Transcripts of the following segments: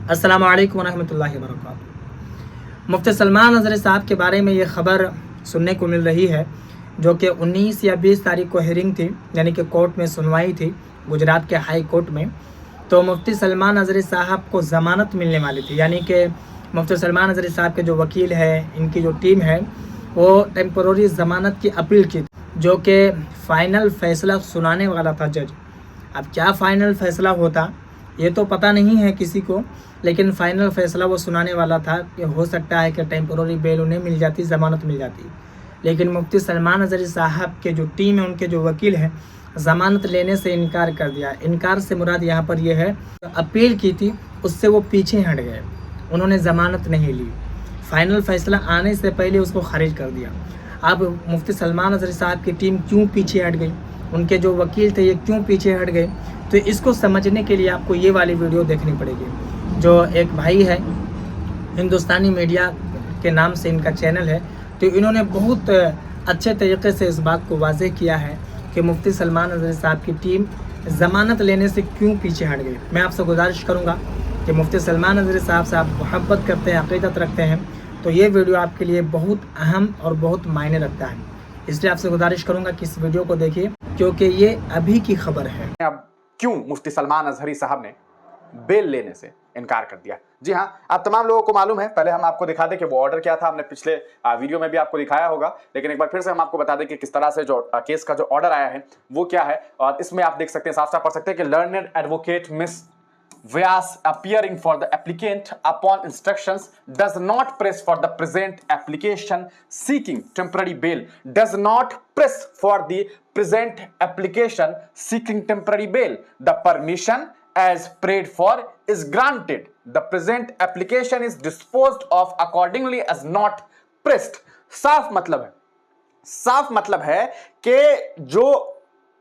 अस्सलामु अलैकुम वरहमतुल्लाहि वबरकातुहू। मुफ्ती सलमान नज़री साहब के बारे में ये ख़बर सुनने को मिल रही है, जो कि 19 या 20 तारीख को हियरिंग थी, यानी कि कोर्ट में सुनवाई थी गुजरात के हाई कोर्ट में। तो मुफ्ती सलमान नज़री साहब को ज़मानत मिलने वाली थी, यानी कि मुफ्ती सलमान नज़री साहब के जो वकील है, इनकी जो टीम है, वो टेम्पररी ज़मानत की अपील की, जो कि फ़ाइनल फ़ैसला सुनाने वाला था जज। अब क्या फ़ाइनल फ़ैसला होता ये तो पता नहीं है किसी को, लेकिन फ़ाइनल फ़ैसला वो सुनाने वाला था कि हो सकता है कि टेम्पररी बेल उन्हें मिल जाती, ज़मानत मिल जाती। लेकिन मुफ्ती सलमान नज़री साहब के जो टीम है, उनके जो वकील हैं, ज़मानत लेने से इनकार कर दिया। इनकार से मुराद यहाँ पर यह है, अपील की थी उससे वो पीछे हट गए, उन्होंने ज़मानत नहीं ली। फ़ाइनल फ़ैसला आने से पहले उसको खारिज कर दिया। अब मुफ्ती सलमान नज़री साहब की टीम क्यों पीछे हट गई, उनके जो वकील थे ये क्यों पीछे हट गए, तो इसको समझने के लिए आपको ये वाली वीडियो देखनी पड़ेगी। जो एक भाई है, हिंदुस्तानी मीडिया के नाम से इनका चैनल है, तो इन्होंने बहुत अच्छे तरीके से इस बात को वाज़ेह किया है कि मुफ्ती सलमान नज़री साहब की टीम ज़मानत लेने से क्यों पीछे हट गई। मैं आपसे गुजारिश करूँगा कि मुफ्ती सलमान नज़री साहब से आप मोहब्बत करते हैं, अक़ीदत रखते हैं, तो ये वीडियो आपके लिए बहुत अहम और बहुत मायने रखता है। इसलिए आपसे गुजारिश करूँगा कि इस वीडियो को देखिए, क्योंकि ये अभी की खबर है। अब क्यों मुफ्ती सलमान अजहरी साहब ने बेल लेने से इनकार कर दिया? जी हां, आप तमाम लोगों को मालूम है। पहले हम आपको दिखा दें कि वो ऑर्डर क्या था। हमने पिछले वीडियो में भी आपको दिखाया होगा, लेकिन एक बार फिर से हम आपको बता दें कि किस तरह से जो केस का जो ऑर्डर आया है वो क्या है। और इसमें आप देख सकते हैं, साफ साफ पढ़ सकते हैं कि learned advocate miss Vyas appearing for the applicant upon instructions does not press for the present application seeking temporary bail, does not press for the present application seeking temporary bail. The permission as prayed for is granted. The present application is disposed of accordingly as not pressed. साफ मतलब है कि जो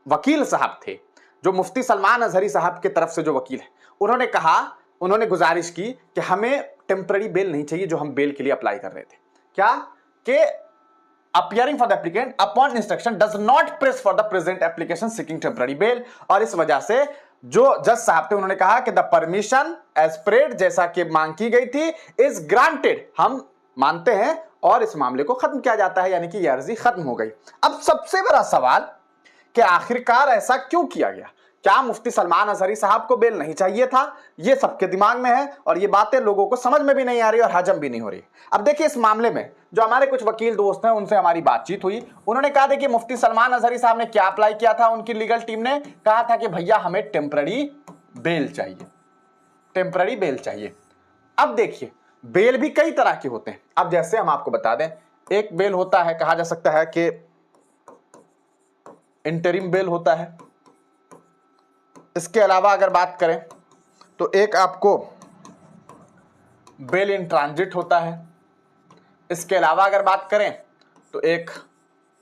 वकील साहब थे, जो मुफ्ती सलमान अजहरी साहब के तरफ से जो वकील है, उन्होंने गुजारिश की कि हमें टेम्पररी बेल नहीं चाहिए, जो हम बेल के लिए अप्लाई कर रहे थे। क्या कि appearing for the applicant upon instruction does not press for the present application seeking temporary bail। और इस वजह से जो जज साहब थे उन्होंने कहा कि द परमिशन एज प्रेड, जैसा कि मांग की गई थी, इज ग्रांटेड, हम मानते हैं, और इस मामले को खत्म किया जाता है, यानी कि यह अर्जी खत्म हो गई। अब सबसे बड़ा सवाल कि आखिरकार ऐसा क्यों किया गया? क्या मुफ्ती सलमान अजहरी साहब को बेल नहीं चाहिए था? ये सबके दिमाग में है, और ये बातें लोगों को समझ में भी नहीं आ रही और हजम भी नहीं हो रही। अब देखिए, इस मामले में जो हमारे कुछ वकील दोस्त हैं, उनसे हमारी बातचीत हुई। उन्होंने कहा था कि मुफ्ती सलमान अजहरी साहब ने क्या अप्लाई किया था। उनकी लीगल टीम ने कहा था कि भैया हमें टेम्पररी बेल चाहिए, टेम्पररी बेल चाहिए। अब देखिए, बेल भी कई तरह के होते हैं। अब जैसे हम आपको बता दें, एक बेल होता है, कहा जा सकता है कि इंटरिम बेल होता है। इसके अलावा अगर बात करें तो एक आपको बेल इन ट्रांजिट होता है। इसके अलावा अगर बात करें तो एक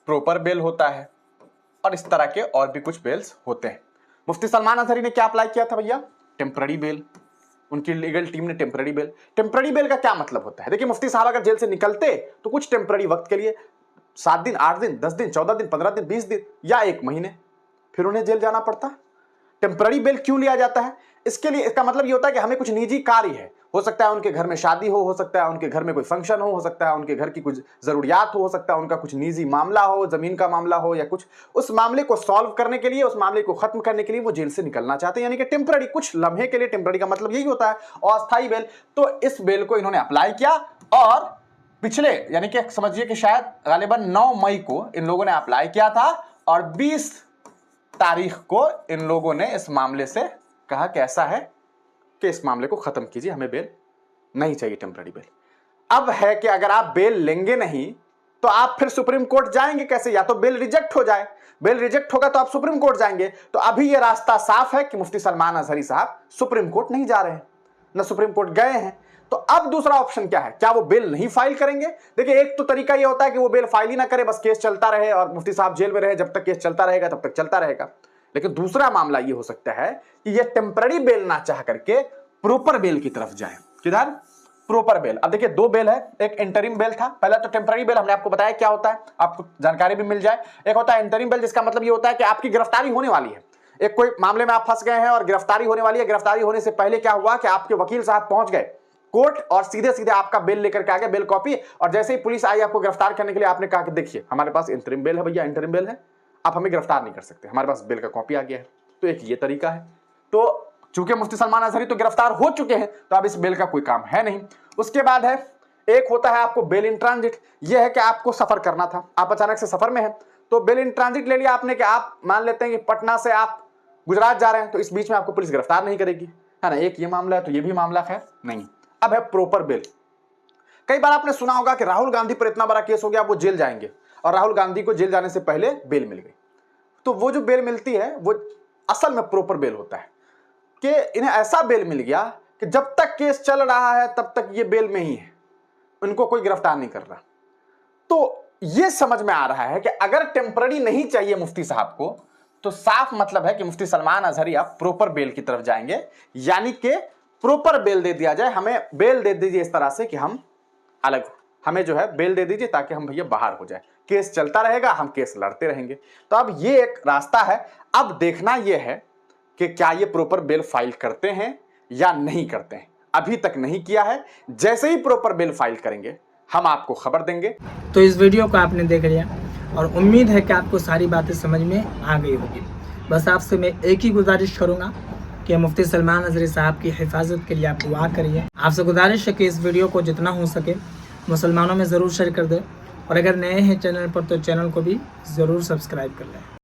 प्रॉपर बेल होता है, और इस तरह के और भी कुछ बेल्स होते हैं। मुफ्ती सलमान अजहरी ने क्या अप्लाई किया था भैया? Temporary bail. उनकी लीगल टीम ने टेम्पररी बेल। टेम्पररी बेल का क्या मतलब होता है? देखिए, मुफ्ती साहब अगर जेल से निकलते तो कुछ टेम्पररी वक्त के लिए 7 दिन, 8 दिन, 10 दिन, 14 दिन, 15 दिन, 20 दिन या 1 महीने, फिर उन्हें जेल जाना पड़ता। टेम्पररी बेल क्यों लिया जाता है? इसके लिए, इसका मतलब ये होता है कि हमें कुछ निजी कार्य है, हो सकता है उनके घर में शादी हो सकता है उनके घर में कोई फंक्शन हो सकता है उनके घर की कुछ जरूरियात हो सकता है उनका कुछ निजी मामला हो, जमीन का मामला हो या कुछ, उस मामले को सॉल्व करने के लिए, उस मामले को खत्म करने के लिए वो जेल से निकलना चाहते हैं, यानी कि टेम्पररी, कुछ लम्हे के लिए। टेम्पररी का मतलब यही होता है, अस्थायी बेल। तो इस बेल को इन्होंने अप्लाई किया, और पिछले, यानी कि समझिए कि शायद गालिबन 9 मई को इन लोगों ने अप्लाई किया था, और 20 तारीख को इन लोगों ने इस मामले से कहा कि ऐसा है कि इस मामले को खत्म कीजिए, हमें बेल नहीं चाहिए, टेम्पररी बेल। अब है कि अगर आप बेल लेंगे नहीं तो आप फिर सुप्रीम कोर्ट जाएंगे कैसे? या तो बेल रिजेक्ट हो जाए, बेल रिजेक्ट होगा तो आप सुप्रीम कोर्ट जाएंगे। तो अभी यह रास्ता साफ है कि मुफ्ती सलमान अजहरी साहब सुप्रीम कोर्ट नहीं जा रहे हैं, न सुप्रीम कोर्ट गए हैं। तो अब दूसरा ऑप्शन क्या है? क्या वो बेल नहीं फाइल करेंगे? देखिए, एक तो तरीका ये होता है कि वो बेल फाइल ही ना करे, बस केस चलता रहे और मुफ्ती साहब जेल में रहे, जब तक केस चलता रहेगा तब तक चलता रहेगा। लेकिन दूसरा मामला ये हो सकता है कि ये टेम्पररी बेल ना चाह करके प्रॉपर बेल की तरफ जाए। किधर? Proper bail. अब देखिए, 2 बेल है, एक इंटरिम बेल था। पहला तो टेम्पररी बेल, हमने आपको बताया क्या होता है, आपको जानकारी भी मिल जाए। एक होता है इंटरिम बेल, जिसका मतलब ये होता है कि आपकी गिरफ्तारी होने वाली है, एक कोई मामले में आप फंस गए हैं और गिरफ्तारी होने वाली है, गिरफ्तारी होने से पहले क्या हुआ कि आपके वकील साहब पहुंच गए कोर्ट और सीधे सीधे आपका बेल लेकर के आ गए, बेल कॉपी, और जैसे ही पुलिस आई आपको गिरफ्तार करने के लिए, आपने कहा कि देखिए हमारे पास इंतरिम बेल है भैया, इंतरिम बेल है, आप हमें गिरफ्तार नहीं कर सकते, हमारे पास बेल का कॉपी आ गया है। तो एक ये तरीका है। तो चूंकि मुफ्ती सलमान अजहरी तो गिरफ्तार हो चुके हैं, तो अब इस बेल का कोई काम है नहीं। उसके बाद है, एक होता है आपको बेल इन ट्रांजिट। यह है कि आपको सफर करना था, आप अचानक से सफर में हैं, तो बेल इन ट्रांजिट ले लिया आपने कि आप मान लेते हैं कि पटना से आप गुजरात जा रहे हैं, तो इस बीच में आपको पुलिस गिरफ्तार नहीं करेगी, है ना। एक ये मामला है, तो ये भी मामला है नहीं। अब है प्रॉपर बेल। कई बार आपने सुना होगा कि राहुल गांधी पर इतना बड़ा केस हो गया, वो जेल जाएंगे, और राहुल गांधी को जेल जाने से पहले बेल मिल गई। तो वो जो बेल मिलती है वो असल में प्रॉपर बेल होता है कि इन्हें ऐसा बेल मिल गया कि जब तक केस चल रहा है तब तक ये बेल में ही है, उनको कोई गिरफ्तार नहीं कर रहा। तो ये समझ में आ रहा है कि अगर टेम्पररी नहीं चाहिए मुफ्ती साहब को, तो साफ मतलब है कि मुफ्ती सलमान अजहरी अब प्रॉपर बेल की तरफ जाएंगे, यानी कि प्रॉपर बेल दे दिया जाए, हमें बेल दे दीजिए इस तरह से कि हम अलग, हमें जो है बेल दे दीजिए ताकि हम भैया बाहर हो जाए, केस चलता रहेगा, हम केस लड़ते रहेंगे। तो अब ये एक रास्ता है। अब देखना यह है कि क्या ये प्रॉपर बेल फाइल करते हैं या नहीं करते हैं। अभी तक नहीं किया है, जैसे ही प्रॉपर बेल फाइल करेंगे हम आपको खबर देंगे। तो इस वीडियो को आपने देख लिया और उम्मीद है कि आपको सारी बातें समझ में आ गई होगी। बस आपसे मैं एक ही गुजारिश करूँगा कि मुफ्ती सलमान अजहरी साहब की हिफाजत के लिए आप दुआ करिए। आपसे गुजारिश है कि इस वीडियो को जितना हो सके मुसलमानों में ज़रूर शेयर कर दें, और अगर नए हैं चैनल पर तो चैनल को भी ज़रूर सब्सक्राइब कर लें।